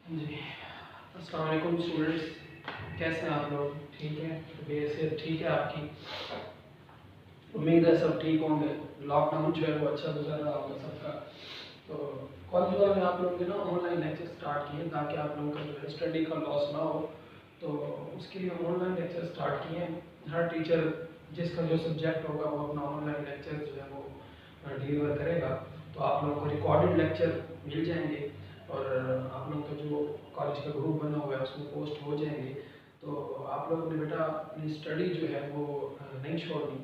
जी अस्सलाम वालेकुम स्टूडेंट्स, कैसे हैं आप लोग? ठीक है, तबीयत ठीक है आपकी? उम्मीद है सब ठीक होंगे। लॉकडाउन जो है वो अच्छा गुजर रहा होगा सबका। तो कॉलेज में आप लोगों ने ना ऑनलाइन लेक्चर स्टार्ट किए ताकि आप लोगों का जो है स्टडी का लॉस ना हो। तो उसके लिए ऑनलाइन लेक्चर स्टार्ट किए हैं। हर टीचर जिसका जो सब्जेक्ट होगा वो अपना ऑनलाइन लेक्चर जो है वो डिलीवर करेगा। तो आप लोगों को रिकॉर्डेड लेक्चर मिल जाएंगे और आप लोगों का जो कॉलेज का ग्रुप बना हुआ है उसमें पोस्ट हो जाएंगे। तो आप लोगों ने बेटा अपनी स्टडी जो है वो नहीं छोड़नी।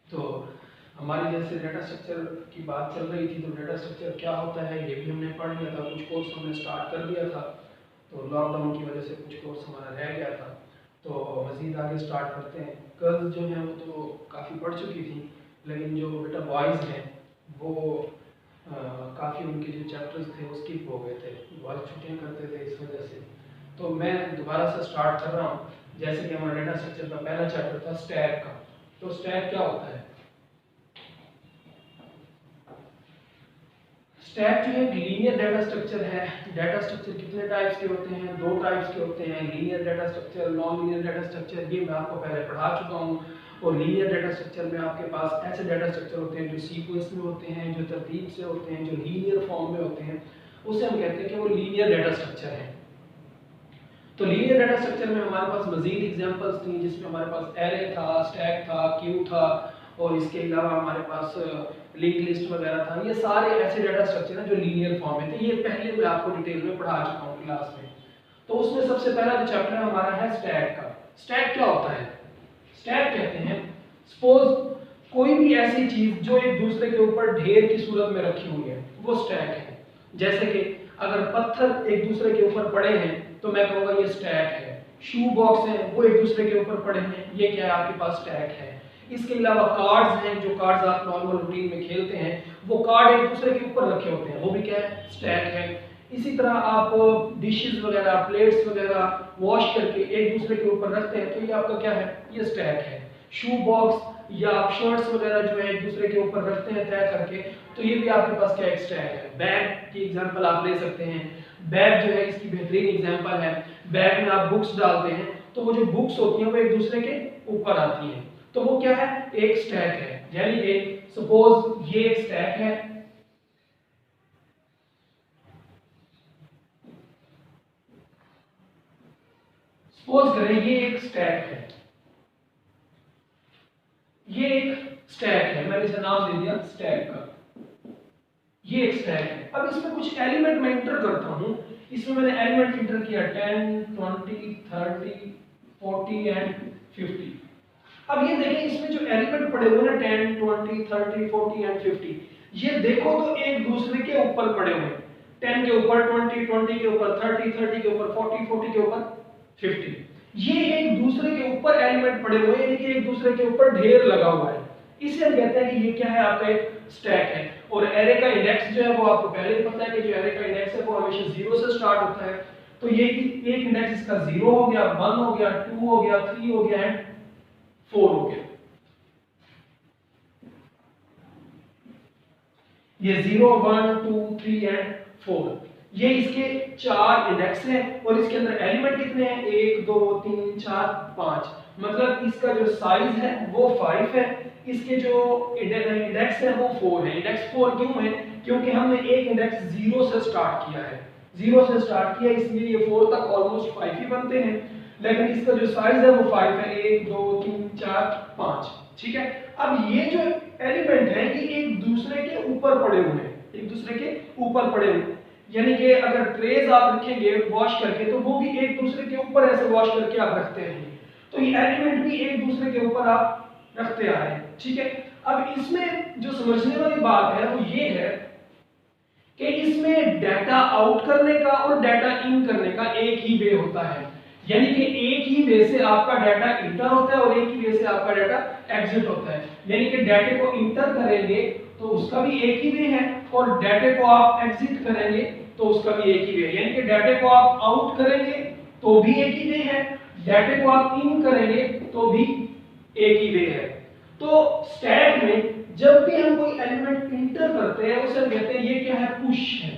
तो हमारी जैसे डेटा स्ट्रक्चर की बात चल रही थी, तो डेटा स्ट्रक्चर क्या होता है ये भी हमने पढ़ लिया था, कुछ कोर्स हमने स्टार्ट कर दिया था। तो लॉकडाउन की वजह से कुछ कोर्स हमारा रह गया था, तो मज़ीद आगे स्टार्ट करते हैं। गर्ल्स जो हैं वो तो काफ़ी पढ़ चुकी थी, लेकिन जो बेटा बॉयज़ हैं वो काफ़ी उनके जो चैप्टर्स थे वो स्किप हो गए थे, बहुत छुट्टियाँ करते थे इस वजह से। तो मैं दोबारा से स्टार्ट कर रहा हूँ। जैसे कि हमारा डेटा स्ट्रक्चर का पहला चैप्टर था स्टैक का। तो स्टैक क्या होता है? स्टैक जो है लीनियर डाटा स्ट्रक्चर है। डाटा स्ट्रक्चर कितने टाइप्स के होते हैं? दो टाइप्स के होते हैं, linear data structure, non linear data structure. ये मैं आपको पहले पढ़ा चुका हूँ। और लीनियर डाटा स्ट्रक्चर में आपके पास ऐसे डाटा स्ट्रक्चर होते हैं जो सीक्वेंस में होते हैं, जो तरतीब से होते हैं, जो लीनियर फॉर्म में होते हैं, उसे हम कहते हैं कि वो लीनियर डाटा स्ट्रक्चर है। तो लीनियर डाटा स्ट्रक्चर में हमारे पास मजीद एग्जांपल्स थी, जिसमें हमारे पास एरे था, स्टैक था, क्यू था, और इसके अलावा हमारे पास लिंक लिस्ट वगैरह था। ये सारे ऐसे डाटा स्ट्रक्चर हैं जो लीनियर फॉर्म में थे। ये पहले मैं आपको डिटेल में पढ़ा चुका हूँ क्लास में। तो उसमें सबसे पहला जो चैप्टर हमारा है स्टैक का। स्टैक क्या होता है? स्टैक कहते हैं, सपोज कोई भी ऐसी चीज जो एक दूसरे के ऊपर ढेर की सूरत में रखी हुई है, वो स्टैक है। जैसे कि अगर पत्थर एक दूसरे के ऊपर पड़े हैं तो मैं कहूँगा ये स्टैक है। शू बॉक्स हैं वो एक दूसरे के ऊपर पड़े हैं, ये क्या है? आपके पास स्टैक है। इसके अलावा कार्ड्स हैं, जो कार्ड्स आप नॉर्मल रूटीन में खेलते हैं, वो कार्ड एक दूसरे के ऊपर रखे होते हैं, वो भी क्या है? स्टैक है। इसी तरह आप डिशेस वगैरह, प्लेट्स वगैरह वॉश करके एक दूसरे के ऊपर रखते हैं, तो ये आपका क्या है? ये स्टैक है। शू बॉक्स या आप शर्ट्स वगैरह जो है एक दूसरे के ऊपर रखते हैं तय करके, तो ये भी आपके पास क्या? एक स्टैक है। बैग की एग्जांपल आप ले सकते हैं। बैग जो है इसकी बेहतरीन एग्जांपल है। बैग में आप बुक्स डालते हैं तो वो जो बुक्स होती हैं वो एक दूसरे के ऊपर आती हैं, तो वो क्या है? एक स्टैक है। यानी कि सपोज ये एक स्टैक है, सपोज करें ये एक स्टैक है, ये एक स्टैक है, मैंने इसे नाम दे दिया स्टैक का। ये एक स्टैक है। अब इसमें कुछ एलिमेंट मैं इंटर करता हूं। इसमें मैंने एलिमेंट इंटर किया 10, 20, 30, 40 एंड 50। अब ये देखें इसमें जो एलिमेंट पड़े हुए ना 10, 20, 30, 40 एंड 50, ये देखो तो एक दूसरे के ऊपर पड़े हुए हैं। 10 के ऊपर 20, 20 के ऊपर 30, 30 के ऊपर 40, 40 के ऊपर 50। ये एक दूसरे के ऊपर एलिमेंट पड़े हुए हैं, यानी कि एक दूसरे के ऊपर ढेर लगा हुआ है। इसे हम कहते हैं कि ये क्या है? आपका एक स्टैक है। और एरे का इंडेक्स जो है वो आपको पहले ही पता है कि जो एरे का इंडेक्स है वो हमेशा 0 से स्टार्ट होता है। तो ये एक इंडेक्स इसका 0 हो गया, 1 हो गया, 2 हो गया, 3 हो गया एंड 4 हो गया। ये 0, 1, 2, 3 एंड 4, ये इसके 4 इंडेक्स हैं। और इसके अंदर एलिमेंट कितने हैं? 1, 2, 3, 4, 5। मतलब इसका जो साइज है वो 5 है। इसके जो इंडेक्स है वो 4 है। इंडेक्स 4 क्यों है? क्योंकि हमने एक इंडेक्स 0 से स्टार्ट किया है। 0 से स्टार्ट किया इसलिए ये 4 तक ऑलमोस्ट 5 ही बनते हैं। लेकिन इसका जो साइज है वो 5 है। 1, 2, 3, 4, 5। ठीक है। अब ये जो एलिमेंट है ये एक दूसरे के ऊपर पड़े हुए हैं, एक दूसरे के ऊपर पड़े हुए हैं। यानी कि अगर ट्रेज आप रखेंगे वॉश करके तो वो भी एक दूसरे के ऊपर ऐसे वॉश करके आप रखते हैं। तो ये एलिमेंट भी एक दूसरे के ऊपर आप रखते आ रहे हैं। ठीक है। अब इसमें जो समझने वाली बात है वो ये है कि इसमें डाटा आउट करने का और डाटा इन करने का एक ही वे होता है। यानी कि एक ही वे से आपका डाटा इंटर होता है और एक ही वे से आपका डाटा एग्जिट होता है। यानी कि डाटे को इंटर करेंगे तो उसका भी एक ही वे है, और डाटे को आप एग्जिट करेंगे तो उसका भी एक ही वे है। यानी कि डाटे को आप आउट करेंगे तो भी एक ही वे है, डाटे को आप इन करेंगे तो भी एक ही वे है। तो स्टैक में जब भी हम कोई एलिमेंट इंटर करते हैं उसे हम कहते हैं ये क्या है? पुश है।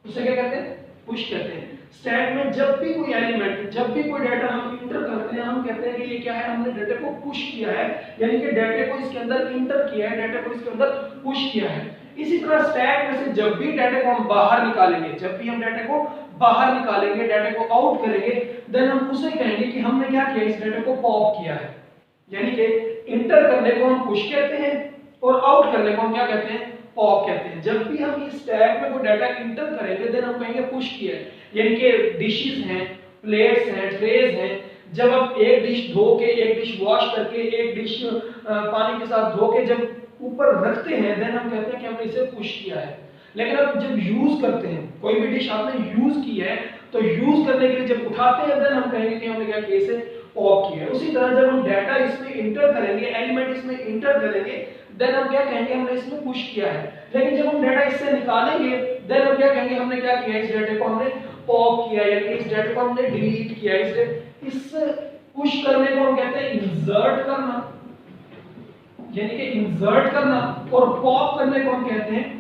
उसे क्या कहते हैं? पुश कहते हैं। स्टैक में जब भी कोई एलिमेंट, जब भी कोई डाटा हम इंटर करते हैं, हम कहते हैं कि ये क्या है, हमने डाटा को पुश किया है, यानी कि डाटा को इसके अंदर इंटर किया है, डाटा को इसके अंदर पुश किया है। इसी तरह स्टैक में से जब भी डाटा को हम बाहर निकालेंगे, जब भी हम डाटा को बाहर निकालेंगे, डाटा को आउट करेंगे, देन हम उसे कहेंगे कि हमने क्या किया, इस डाटा को पॉप किया है। यानी कि इंटर करने को हम पुश कहते हैं और आउट करने को हम क्या कहते हैं, पॉप कहते हैं। जब भी हम इस स्टैक में कोई डाटा इंटर करेंगे, देन हम कहेंगे पुश किया है। यानी कि डिशेस हैं, प्लेट्स हैं, ट्रेज हैं, जब आप एक डिश धो के, एक डिश वॉश करके, एक डिश पानी के साथ धो के जब ऊपर रखते हैं, देन हम कहते हैं कि हमने इसे पुश किया है। लेकिन अब जब यूज करते हैं, कोई भी डिश आपने यूज की है, तो यूज करने के लिए जब उठाते हैं, देन हम कहेंगे कि हमने क्या किया, इसे पॉप किया है। उसी तरह जब हम डाटा इसमें इंटर करेंगे, एलिमेंट इसमें इंटर करेंगे, देन हम क्या कहेंगे, हमने इसमें पुश किया है। लेकिन जब हम डाटा इससे निकालेंगे, देन हम क्या कहेंगे, हमने क्या किया, इस डाटा को हमने पॉप किया, यानी इस डाटा को हमने डिलीट किया। इस पुश करने को हम कहते हैं इंसर्ट करना, यानी कि इंसर्ट करना, और पॉप करने को हम कहते हैं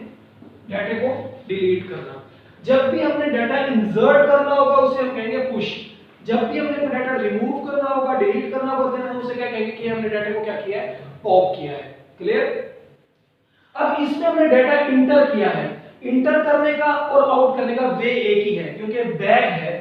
डाटा को डिलीट करना। जब भी हमने डाटा इंसर्ट करना होगा, उसे हम कहेंगे पुश। जब भी हमने कोई डाटा रिमूव करना होगा, डिलीट करना होगा, देन हम उसे क्या कहेंगे कि हमने डाटा को क्या किया है, पॉप किया है। क्लियर? अब इसमें हमने डाटा इंटर किया है, इंटर करने का और आउट करने का वे एक ही है, क्योंकि बैग है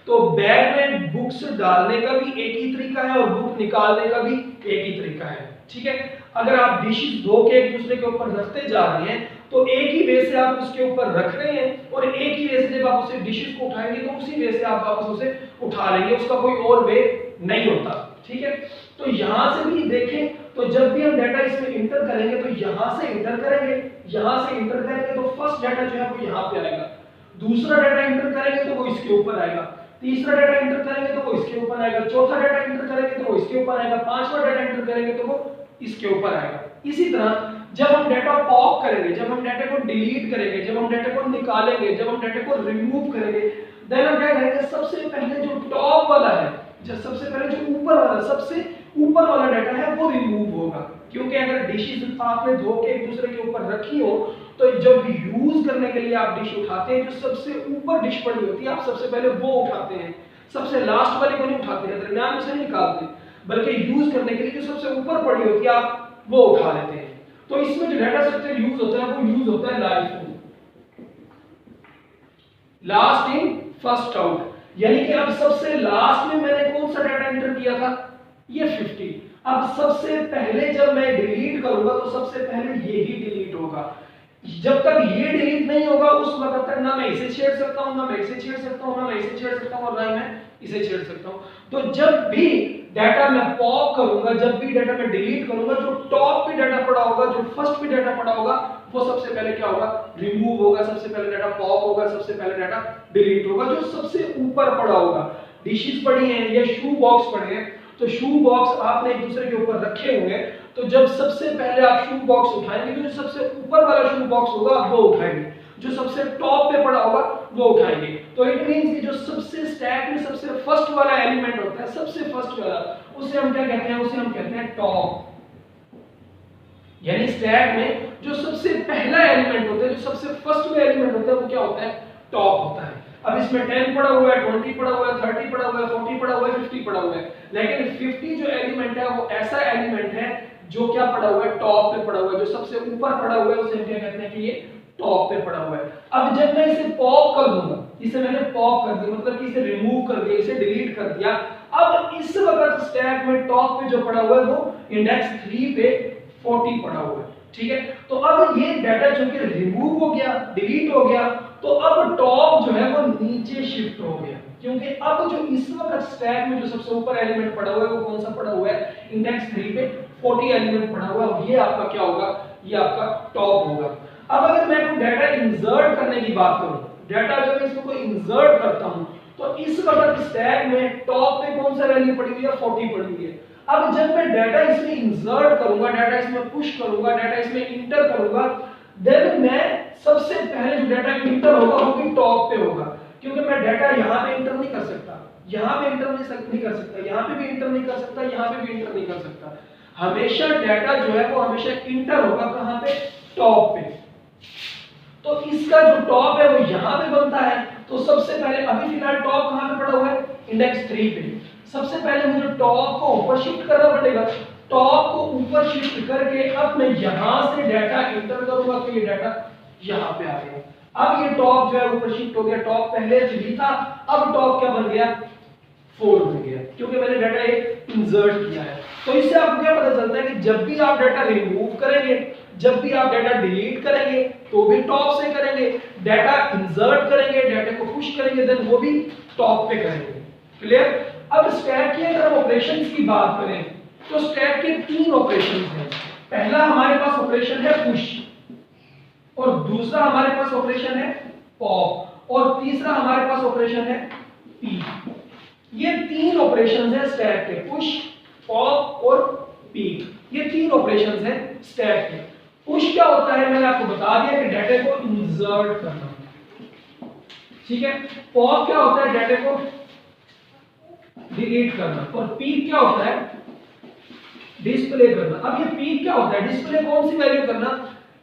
तो बैग में बुक्स डालने का भी एक ही तरीका है और बुक निकालने का भी एक ही तरीका है। ठीक है? अगर आप डिशेस धो के एक दूसरे के ऊपर रखते जा रहे हैं, तो एक ही वे से आप उसके ऊपर रख रहे हैं, और एक ही वे से जब आप उसे डिशेस को उठाएंगे, तो उसी वे से आप वापस उसे उठा लेंगे, उसका कोई और वे नहीं होता। ठीक है? तो यहां से भी देखें, तो जब भी हम डाटा इसमें इंटर करेंगे, तो यहां से इंटर करेंगे, यहां से इंटर करेंगे, तो फर्स्ट डाटा जो है वो यहां पे आएगा, दूसरा डाटा इंटर करेंगे तो वो इसके ऊपर आएगा, तीसरा डाटा इंटर करेंगे तो वो इसके ऊपर आएगा, चौथा डाटा इंटर करेंगे तो वो इसके ऊपर आएगा, पांचवा डाटा इंटर करेंगे तो वो इसके ऊपर आएगा। इसी तरह जब हम डाटा पॉप करेंगे, जब हम डाटा को डिलीट करेंगे, जब हम डाटा को निकालेंगे, जब हम डाटा को रिमूव करेंगे, देन हम क्या करेंगे, सबसे पहले जो टॉप वाला है, सबसे पहले जो ऊपर वाला, सबसे ऊपर वाला डाटा है वो रिमूव होगा। क्योंकि अगर डिशेस आपने धो के एक दूसरे के ऊपर रखी हो, तो जब यूज करने के लिए आप डिश उठाते हैं, जो सबसे ऊपर डिश पड़ी होती है, आप सबसे पहले वो उठाते हैं, सबसे लास्ट वाली को नहीं उठाते हैं, दरमियान में से नहीं निकालते, बल्कि यूज करने के लिए जो सबसे ऊपर पड़ी होती है, आप वो उठा लेते हैं। तो इसमें जो डाटा स्ट्रक्चर यूज होता है, वो यूज होता है लास्ट इन फर्स्ट आउट। यानी कि अब सबसे लास्ट में मैंने कौन सा डाटा एंटर किया था, ये 50। अब सबसे पहले जब मैं डिलीट करूंगा, तो सबसे पहले ये ही डिलीट होगा। जब तक ये डिलीट नहीं होगा, उस वक्त तक ना मैं इसे छेड़ सकता हूं, ना मैं इसे छेड़ सकता हूं, ना मैं इसे छेड़ सकता हूं, और ना मैं इसे छेड़ सकता हूं। तो जब भी डाटा मैं पॉप करूंगा, जब भी डाटा मैं डिलीट करूंगा, जो टॉप पे डाटा पड़ा होगा, जो फर्स्ट पे डाटा पड़ा होगा, वो सबसे पहले क्या होगा, रिमूव होगा, सबसे पहले डाटा पॉप होगा, सबसे पहले डाटा डिलीट होगा। जो सबसे ऊपर पड़ा होगा, डिशेस पड़ी हैं या शू बॉक्स पड़े हैं, तो शू बॉक्स आपने एक दूसरे के ऊपर रखे हुए हैं, तो जब सबसे पहले आप शू बॉक्स उठाएंगे, तो जो सबसे ऊपर वाला शू बॉक्स होगा आप वो उठाएंगे, जो सबसे टॉप पे पड़ा होगा वो उठाएंगे। तो इट मींस कि जो सबसे स्टैक में सबसे फर्स्ट वाला एलिमेंट होता है, सबसे फर्स्ट वाला, उसे हम क्या कहते हैं, उसे हम कहते हैं टॉप। यानी स्टैक में जो सबसे पहला एलिमेंट होता है, जो सबसे फर्स्ट में एलिमेंट होता है, वो क्या होता है, टॉप होता है। अब इसमें 10 पड़ा हुआ है, 20 पड़ा हुआ है, 30 पड़ा हुआ है, 40 पड़ा हुआ है, 50 पड़ा हुआ है, लेकिन 50 जो एलिमेंट है, वो ऐसा एलिमेंट है जो क्या पड़ा हुआ है, टॉप पे पड़ा हुआ है, जो सबसे ऊपर पड़ा हुआ है, उसे हम क्या कहते हैं कि ये टॉप पे पड़ा हुआ है। अब जब मैं इसे पॉप कर दूंगा, इसे मैंने पॉप कर दिया, मतलब कि इसे रिमूव कर दिया, इसे डिलीट कर दिया, अब इस वक्त स्टैक में टॉप पे जो पड़ा हुआ है, वो इंडेक्स 3 पे 40 पड़ा हुआ है। ठीक है? तो अब ये डाटा जो कि रिमूव हो गया, डिलीट हो गया, तो अब टॉप जो है वो नीचे शिफ्ट हो गया, क्योंकि अब जो इस वक्त स्टैक में जो सबसे ऊपर एलिमेंट पड़ा हुआ है, वो कौन सा पड़ा हुआ है, इंडेक्स 3 पे 40 एलिमेंट पड़ा हुआ है, ये आपका क्या होगा, ये आपका टॉप होगा। अब अगर मैं कोई डाटा इंसर्ट करने की बात करूं, डाटा जब इसको कोई इंसर्ट करता हूं, तो इस वक्त स्टैक में टॉप पे कौन सा वैल्यू पड़ी हुई है, 40 पड़ी हुई है। अब जब मैं डाटा इसमें इंसर्ट करूंगा, डाटा इसमें पुश करूंगा, डाटा इसमें इंटर करूंगा, देन मैं सबसे पहले जो डाटा इंटर होगा वो भी टॉप पे होगा, क्योंकि मैं डाटा यहां पे इंटर नहीं कर सकता, यहां पे इंटर नहीं कर सकता, यहां पे भी इंटर नहीं कर सकता, यहां पे भी इंटर नहीं कर सकता। हमेशा डाटा जो है वो हमेशा इंटर होगा कहां पे, टॉप पे। तो इसका जो टॉप है वो यहाँ पे बनता है। तो सबसे पहले अभी फिलहाल टॉप कहाँ पे पड़ा हुआ है, इंडेक्स 3 पे। सबसे पहले मुझे टॉप को ऊपर शिफ्ट करना पड़ेगा। टॉप को ऊपर शिफ्ट करके अब मैं यहाँ से डाटा एंटर करूंगा तो ये डाटा यहाँ पे आ गया। अब ये टॉप जो है ऊपर शिफ्ट हो गया। टॉप पहले 3 था, अब टॉप क्या बन गया, 4 बन गया, क्योंकि मैंने डाटा एक इंसर्ट किया है। तो इससे आपको क्या पता चलता है कि जब भी आप डाटा रिमूव करेंगे, जब भी आप डाटा डिलीट करेंगे तो भी टॉप से करेंगे, डाटा इंसर्ट करेंगे, डाटा को पुश करेंगे देन वो भी टॉप पे करेंगे। क्लियर। अब स्टैक के अगर ऑपरेशंस की बात करें तो स्टैक के 3 ऑपरेशंस हैं। पहला हमारे पास ऑपरेशन है पुश, और दूसरा हमारे पास ऑपरेशन है पॉप, और तीसरा हमारे पास ऑपरेशन है पी। ये 3 ऑपरेशंस हैं स्टैक के, पुश, पॉप और पी। ये 3 ऑपरेशंस हैं स्टैक के। पुश क्या होता है, मैंने आपको बता दिया कि डाटा को इंसर्ट करना, ठीक है। पॉप क्या होता है, डाटा को डिलीट करना, और पीक क्या होता है, डिस्प्ले करना। अब ये पीक क्या होता है, डिस्प्ले कौन सी वैल्यू करना,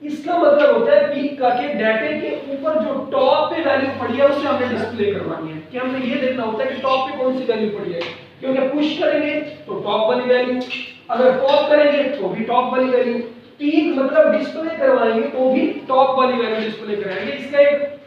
इसका मतलब होता है पीक का के डाटा के ऊपर जो टॉप पे वैल्यू पड़ी है उसे हमने डिस्प्ले करवानी है। कि हमने ये देखना होता है कि टॉप पे कौन सी वैल्यू पड़ी है, क्योंकि पुश करेंगे तो टॉप वाली वैल्यू, अगर पॉप करेंगे तो भी टॉप वाली वैल्यू, पीक मतलब डिस्प्ले करवाएंगे तो भी टॉप वाली वैल्यू डिस्प्ले कराएंगे। इसका एक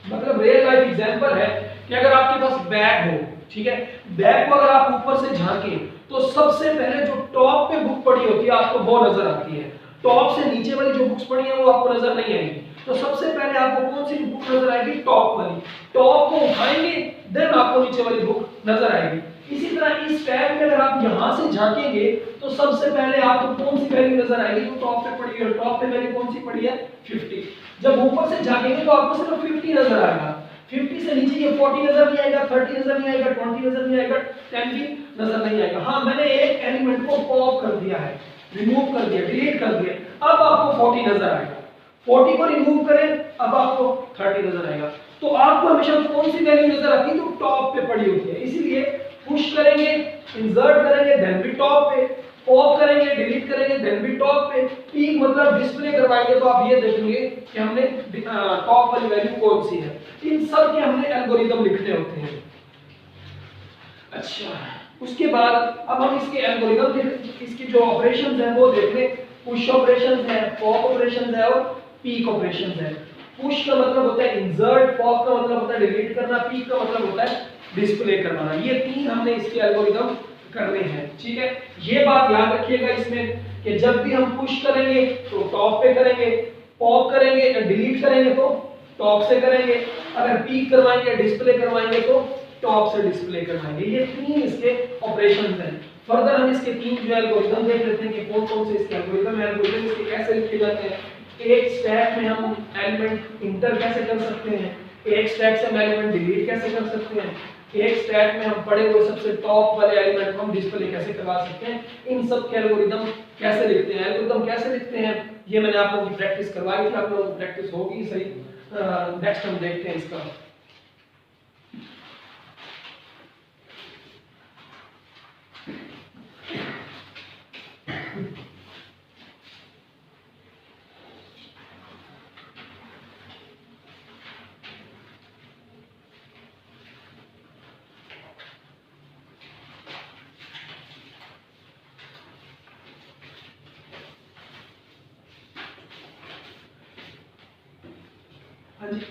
मतलब रियल लाइफ एग्जांपल है कि अगर आपके पास बैग हो, ठीक है, बैग को अगर आप ऊपर से झांकें तो सबसे पहले जो टॉप पे बुक पड़ी होती है आपको वो नजर आती है, टॉप से नीचे वाली जो बुक्स पड़ी है वो आपको नजर नहीं आएगी। तो सबसे पहले आपको कौन सी बुक नजर आएगी, टॉप वाली। टॉप को उठाएंगे देन आपको नीचे वाली बुक नजर आएगी। इसी तरह इस टैब में अगर आप यहां से झांकेंगे तो सबसे पहले आपको कौन सी वैल्यू नजर आएगी, जो टॉप पे पड़ी है। टॉप पे वैल्यू कौन सी पड़ी है, 50। जब ऊपर से झांकेंगे तो आपको सिर्फ 50 नजर आएगा। 50 से नीचे ये 40 नजर नहीं आएगा, 30 नजर नहीं आएगा, 20 नजर नहीं आएगा, 10 भी नजर नहीं आएगा। हाँ, मैंने एक एलिमेंट को पॉप कर दिया है, रिमूव कर दिया, डिलीट कर दिया, अब आपको 40 नजर आएगा। 40 को रिमूव करें अब आपको 30 नजर आएगा। तो आपको हमेशा कौन सी वैल्यू नजर आती है, जो टॉप पे पड़ी होती है। इसीलिए पुश करेंगे, इंसर्ट करेंगे देन भी टॉप पे, पॉप करेंगे, डिलीट करेंगे देन भी टॉप पे, पीक मतलब डिस्प्ले करवाएंगे तो आप ये देखेंगे कि हमने टॉप वाली वैल्यू कौन सी है। इन सब के हमने एल्गोरिथम लिखने होते हैं। अच्छा, उसके बाद अब हम इसके एल्गोरिथम, इसकी जो ऑपरेशंस हैं वो देख लें। पुश ऑपरेशंस है, पॉप ऑपरेशंस है और पीक ऑपरेशंस है। पुश का मतलब होता है इंसर्ट, पॉप का मतलब होता है डिलीट करना, पीक का मतलब होता है डिस्प्ले करवाना। ये 3 हमने इसके एल्गोरिथम करने हैं, ठीक है। ये बात याद रखिएगा इसमें कि जब भी हम पुश करेंगे तो टॉप पे करेंगे, पॉप करेंगे या डिलीट करेंगे तो टॉप से करेंगे, अगर पीक करवाएंगे डिस्प्ले करवाएंगे तो टॉप से डिस्प्ले करवाएंगे। ये 3 इसके ऑपरेशंस हैं। फर्दर हम इसके 3 जो एल्गोरिथम देख लेते हैं कि कौन कौन से इसके एल्गोरिथम हैं, एल्गोरिथम इसके कैसे लिखे जाते हैं। एक स्टैक में हम एलिमेंट इंटर कैसे कर सकते हैं, एक स्टैक से हम एलिमेंट डिलीट कैसे कर सकते हैं, एक स्टैक में हम पड़े हुए सबसे टॉप वाले एलिमेंट को हम डिस्प्ले कैसे करवा सकते हैं, इन सब के एल्गोरिथम कैसे लिखते हैं। एल्गोरिथम कैसे लिखते हैं ये मैंने आप लोगों की प्रैक्टिस करवाई थी, आप लोगों की प्रैक्टिस होगी सही। नेक्स्ट हम देखते हैं इसका।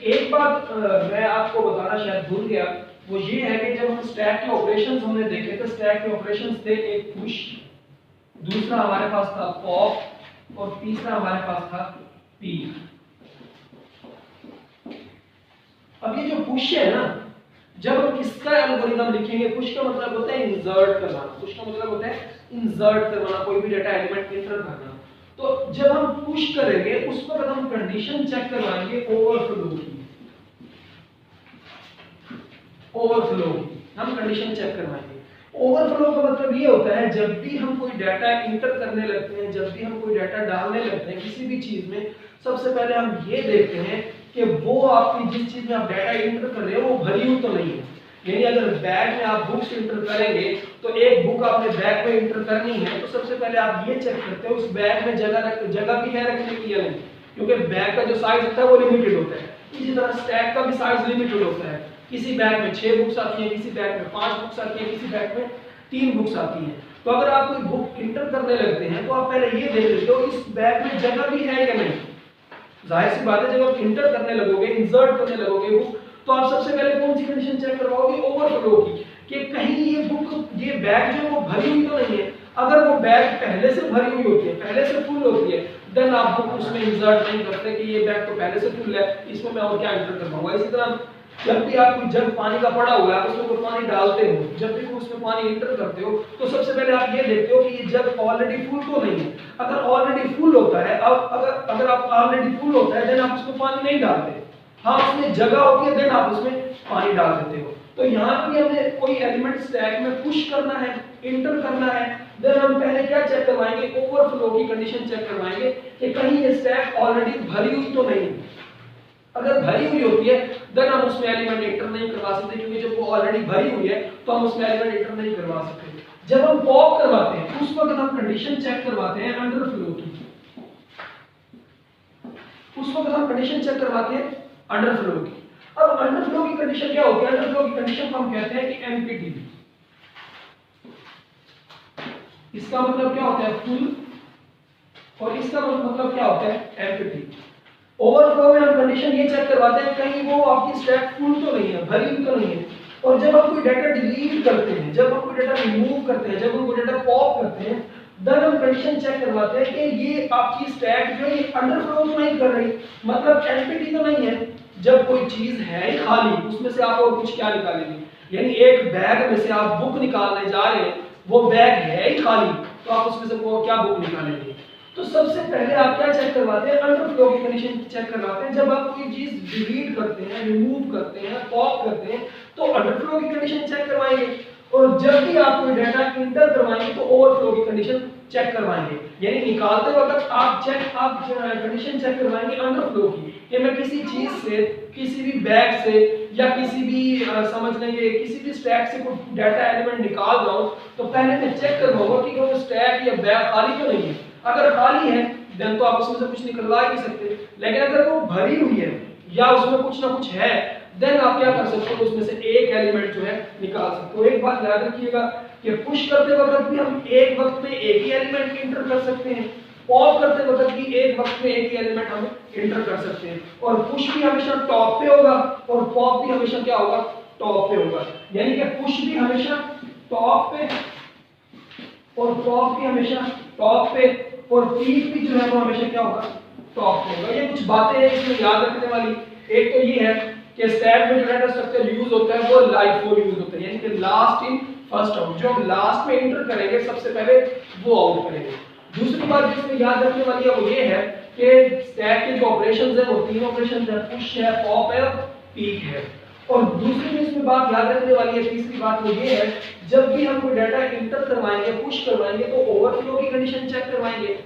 एक बात मैं आपको बताना शायद भूल गया, वो ये है कि जब हम स्टैक के ऑपरेशंस हमने देखे तो स्टैक के ऑपरेशंस थे एक पुश, दूसरा हमारे पास था पॉप और तीसरा हमारे पास था पी। अब ये जो पुश है ना, जब हम इसका एल्गोरिथम लिखेंगे, पुश का मतलब होता है इंसर्ट करना, पुश का मतलब होता है इंसर्ट करवाना, कोई भी डाटा एलिमेंट इंटर करना। तो जब हम पुश करेंगे उस वक्त हम कंडीशन चेक करवाएंगे ओवरफ्लो की, ओवरफ्लो हम कंडीशन चेक करवाएंगे। ओवरफ्लो का मतलब ये होता है जब भी हम कोई डाटा इंटर करने लगते हैं, जब भी हम कोई डाटा डालने लगते हैं किसी भी चीज में, सबसे पहले हम ये देखते हैं कि वो आपकी जिस चीज में आप डाटा इंटर कर रहे हो वो भरी हुई तो नहीं है। यानी अगर बैग में आप बुक्स इंटर करेंगे तो एक बुक आपने बैग में इंटर करनी है तो सबसे पहले आप ये चेक करते हो उस बैग में जगह भी है रखने की या नहीं। क्योंकि बैग का जो साइज होता है वो लिमिटेड होता है। इसी तरह स्टैक का भी साइज लिमिटेड होता है। किसी बैग में 6 बुक्स आती हैं, किसी बैग में 5 बुक्स आती हैं, किसी बैग में 3 बुक्स आती हैं। तो अगर आप कोई बुक इंटर करने लगते हैं तो आप पहले ये देख लेते हो इस बैग में जगह भी है या नहीं। जाहिर सी बात है, जब आप इंटर करने लगोगे, इंसर्ट करने लगोगे बुक, तो आप सबसे पहले कौन सी कंडीशन चेक करवाओगे? ओवरफ्लो की, कि कहीं ये बुक, ये बैग जो वो भरी हुई तो नहीं है। अगर वो बैग पहले से भरी हुई होती है, पहले से फुल होती है, देन आप बुक उसमें इंसर्ट नहीं करते कि ये बैग तो पहले से फुल है, इसमें मैं और क्या इंटर करवाऊंगा। इसी तरह जब भी आप कोई जग पानी का पड़ा हुआ है, आप उसमें कोई पानी डालते हो, जब भी उसमें पानी इंटर करते हो, तो सबसे पहले आप ये देखते हो कि ये जग ऑलरेडी फुल तो नहीं है। अगर ऑलरेडी फुल होता है, अगर आप ऑलरेडी फुल होता है, देन आप उसमें पानी नहीं डालते। हाँ, उसमें जगह होती है, देन आप उसमें पानी डाल देते हो। तो यहाँ भी हमें कोई एलिमेंट स्टैक में पुश करना है, इंटर करना है, देन हम पहले क्या चेक करवाएंगे? ओवरफ्लो की कंडीशन चेक करवाएंगे कि कहीं ये स्टैक ऑलरेडी भरी हुई तो नहीं है। अगर भरी हुई होती है, देन हम उसमें एलिमेंट इंटर नहीं करवा सकते, क्योंकि जब वो ऑलरेडी भरी हुई है तो हम उसमें एलिमेंट इंटर नहीं करवा सकते। जब हम पॉप करवाते हैं उस वक्त हम कंडीशन चेक करवाते हैं अंडरफ्लो की। उस वक्त हम कंडीशन चेक करवाते हैं अंडरफ्लो की। अब अंडरफ्लो की कंडीशन क्या होती है? अंडरफ्लो की कंडीशन को हम कहते हैं कि एमपीटी। इसका मतलब क्या होता है? फुल। और इसका मतलब क्या होता है? एमपीटी। ओवरफ्लो में हम कंडीशन ये चेक करवाते हैं कहीं वो आपकी स्टैक फुल तो नहीं है, भरी हुई तो नहीं है। और जब हम कोई डाटा डिलीट करते हैं, जब हम कोई डाटा रिमूव करते हैं, जब हम कोई डाटा पॉप करते हैं, देन हम कंडीशन चेक करवाते हैं कि ये आपकी स्टैक जो है ये अंडरफ्लो तो नहीं कर रही, मतलब एम्प्टी तो नहीं है। जब कोई चीज है ही खाली, उसमें से आप और कुछ क्या निकालेंगे? यानी एक बैग में से आप बुक निकालने जा रहे हैं, वो बैग है ही खाली, तो आप उसमें से वो क्या बुक निकालेंगे? तो सबसे पहले आप क्या चेक करवाते हैं? अंडरफ्लो की कंडीशन चेक करवाते हैं। जब आप कोई चीज डिलीट करते हैं, रिमूव करते हैं, पॉप करते हैं, तो अंडरफ्लो की कंडीशन चेक करवाएंगे। और जब भी आप कोई डाटा इंटर करवाएंगे तो ओवरफ्लो की कंडीशन चेक करवाएंगे। यानी निकालते वक्त आप कंडीशन चेक करवाएंगे अंडरफ्लो की, कि मैं किसी चीज से, किसी भी बैग से या किसी भी समझ लेंगे किसी भी स्टैक से कोई डाटा एलिमेंट निकाल रहा हूं, तो पहले मैं चेक करवाऊंगा कि वो स्टैक या बैग खाली तो नहीं है। अगर खाली है देन तो आप उसमें से कुछ निकलवा ही नहीं सकते, लेकिन अगर वो भरी हुई है या उसमें कुछ ना कुछ है, देन आप क्या कर सकते हो? उसमें से एक एलिमेंट जो है निकाल सकते हो। एक बात याद रखिएगा कि पुश करते वक्त भी हम एक वक्त में एक ही एलिमेंट इंटर कर सकते हैं, पॉप करते वक्त भी एक वक्त में एक ही एलिमेंट हम इंटर कर सकते हैं। और पुश भी हमेशा टॉप पे होगा और पॉप भी हमेशा क्या होगा? टॉप पे होगा। यानी कि पुश भी हमेशा टॉप पे और पॉप भी हमेशा टॉप पे और पीक भी जो है वो हमेशा क्या होगा? टॉप पे होगा। ये कुछ बातें हैं इसमें याद रखने वाली। एक तो ये है कि स्टैक में जो डाटा स्ट्रक्चर यूज होता है वो लाइफो यूज होता है, यानी कि लास्ट इन फर्स्ट आउट। जो हम लास्ट में इंटर करेंगे सबसे पहले वो आउट करेंगे। दूसरी बात जिसमें याद रखने वाली है वो ये है कि स्टैक के जो ऑपरेशंस हैं वो 3 ऑपरेशंस हैं, पुश है, पॉप है और पीक है। और दूसरी इसमें बात याद रखने वाली है, तीसरी बात वो ये है, जब भी हम कोई डाटा इंटर करवाएंगे, पुश करवाएंगे, तो ओवरफ्लो की कंडीशन चेक करवाएंगे।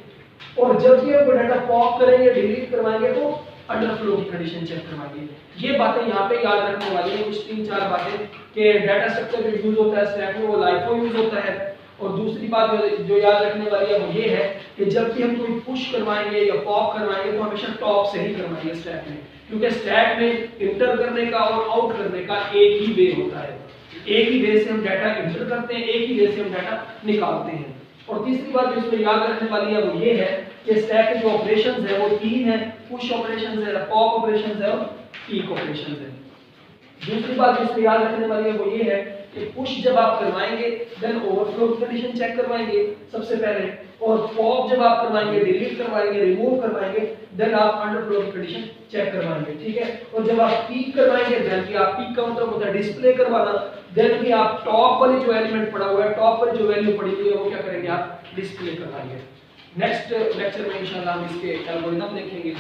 और जब भी हम कोई डाटा पॉप करेंगे, डिलीट करवाएंगे, तो अंडरफ्लो की कंडीशन चेक करवाएंगे। ये बातें यहाँ पे याद रखने वाली है, कुछ 3-4 बातें कि डाटा स्ट्रक्चर जो यूज होता है स्टैक में वो लाइफो यूज होता है। और दूसरी बात जो याद रखने वाली है वो ये है कि जब भी हम कोई पुश करवाएंगे या पॉप करवाएंगे तो हमेशा टॉप से ही करवाएंगे स्टैक में, क्योंकि स्टैक में इंटर करने का और आउट करने का एक ही वे होता है। एक ही वे से हम डाटा इंटर करते हैं, एक ही वे से हम डाटा निकालते हैं। और तीसरी बात जो इसमें याद रखने वाली है वो ये है कि स्टैक के जो ऑपरेशंस है वो 3 हैं, पुश ऑपरेशंस है, पॉप ऑपरेशंस है और पीक ऑपरेशंस है। दूसरी बात जिसमें याद रखने वाली है वो ये है कि पुश जब आप करवाएंगे देन ओवरफ्लो की कंडीशन चेक करवाएंगे सबसे पहले, और पॉप जब आप करवाएंगे, डिलीट करवाएंगे, रिमूव करवाएंगे, देन आप अंडरफ्लो की कंडीशन चेक करवाएंगे, ठीक है। और जब आप पीक करवाएंगे, देन भी आप पीक का मतलब होता है डिस्प्ले करवाना, देन भी आप टॉप वाली जो एलिमेंट पड़ा हुआ है, टॉप पर जो वैल्यू पड़ी हुई है वो क्या करेंगे? आप डिस्प्ले करवाएंगे। नेक्स्ट लेक्चर में इंशाल्लाह हम इसके एल्गोरिथम देखेंगे।